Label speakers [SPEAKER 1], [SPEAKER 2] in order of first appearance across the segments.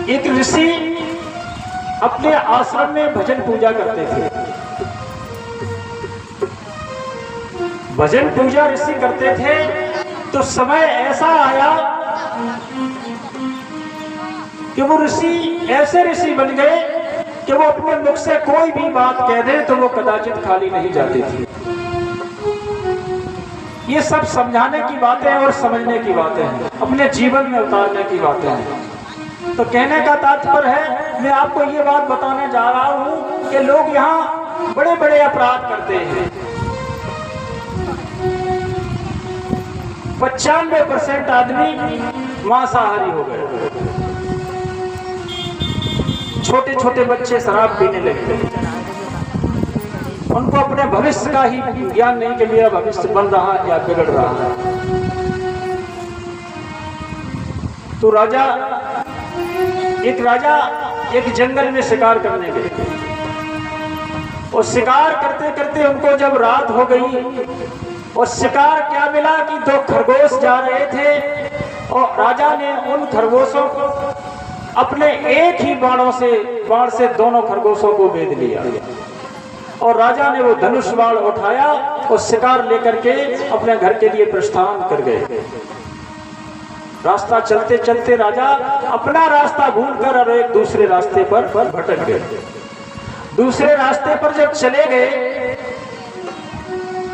[SPEAKER 1] एक ऋषि अपने आश्रम में भजन पूजा करते थे। भजन पूजा ऋषि करते थे तो समय ऐसा आया कि वो ऋषि ऐसे ऋषि बन गए कि वो अपने मुख से कोई भी बात कह दे तो वो कदाचित खाली नहीं जाती थी। ये सब समझाने की बातें और समझने की बातें हैं, अपने जीवन में उतारने की बातें हैं। तो कहने का तात्पर्य है, मैं आपको ये बात बताने जा रहा हूं कि लोग यहाँ बड़े बड़े अपराध करते हैं। 95% आदमी मांसाहारी हो गए, छोटे छोटे बच्चे शराब पीने लगे, उनको अपने भविष्य का ही ज्ञान नहीं कि मेरा भविष्य बन रहा है या बिगड़ रहा है। तो राजा एक जंगल में शिकार करने गए और शिकार करते करते उनको जब रात हो गई और शिकार क्या मिला कि 2 खरगोश जा रहे थे और राजा ने उन खरगोशों को अपने एक ही बाण से दोनों खरगोशों को भेद लिया और राजा ने वो धनुष बाण उठाया और शिकार लेकर के अपने घर के लिए प्रस्थान कर गए। रास्ता चलते चलते राजा अपना रास्ता भूलकर और एक दूसरे रास्ते पर भटक गए। दूसरे रास्ते पर जब चले गए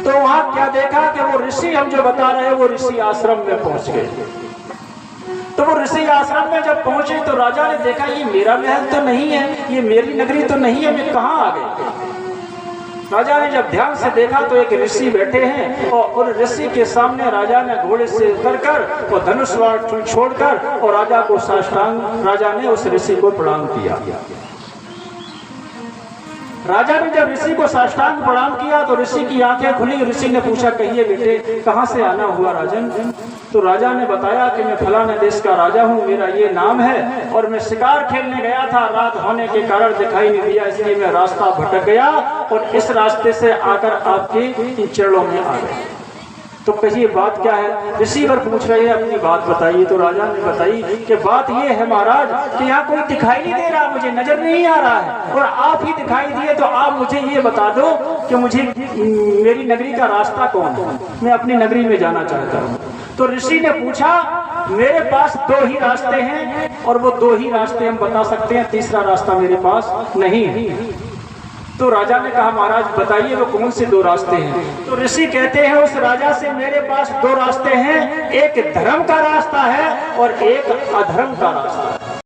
[SPEAKER 1] तो वहां क्या देखा कि वो ऋषि हम जो बता रहे हैं वो ऋषि आश्रम में पहुंच गए। तो वो ऋषि आश्रम में जब पहुंचे तो राजा ने देखा ये मेरा महल तो नहीं है, ये मेरी नगरी तो नहीं है, मैं कहां आ गए। राजा ने जब ध्यान से देखा तो एक ऋषि बैठे हैं और उन ऋषि के सामने राजा ने घोड़े से उतरकर और धनुष बाण छोड़कर और राजा ने उस ऋषि को प्रणाम किया। राजा ने जब ऋषि को साष्टांग प्रणाम किया तो ऋषि की आंखें खुली। ऋषि ने पूछा, कहिए बेटे कहां से आना हुआ राजन? तो राजा ने बताया कि मैं फलाने देश का राजा हूं, मेरा ये नाम है और मैं शिकार खेलने गया था, रात होने के कारण दिखाई नहीं दिया, इसलिए मैं रास्ता भटक गया और इस रास्ते से आकर आपके चरणों में आ गया। तो कहिए बात क्या है? ऋषि वर पूछ रहे हैं, अपनी बात बताइए। तो राजा ने बताई कि बात ये है महाराज कि यहाँ कोई दिखाई नहीं दे रहा, मुझे नजर नहीं आ रहा है और आप ही दिखाई दिए, तो आप मुझे ये बता दो कि मुझे मेरी नगरी का रास्ता कौन है, मैं अपनी नगरी में जाना चाहता हूँ। तो ऋषि ने पूछा, मेरे पास 2 ही रास्ते हैं और वो 2 ही रास्ते हम बता सकते हैं, तीसरा रास्ता मेरे पास नहीं है। तो राजा ने कहा, महाराज बताइए वो कौन से 2 रास्ते हैं? तो ऋषि कहते हैं उस राजा से, मेरे पास 2 रास्ते हैं, एक धर्म का रास्ता है और एक अधर्म का रास्ता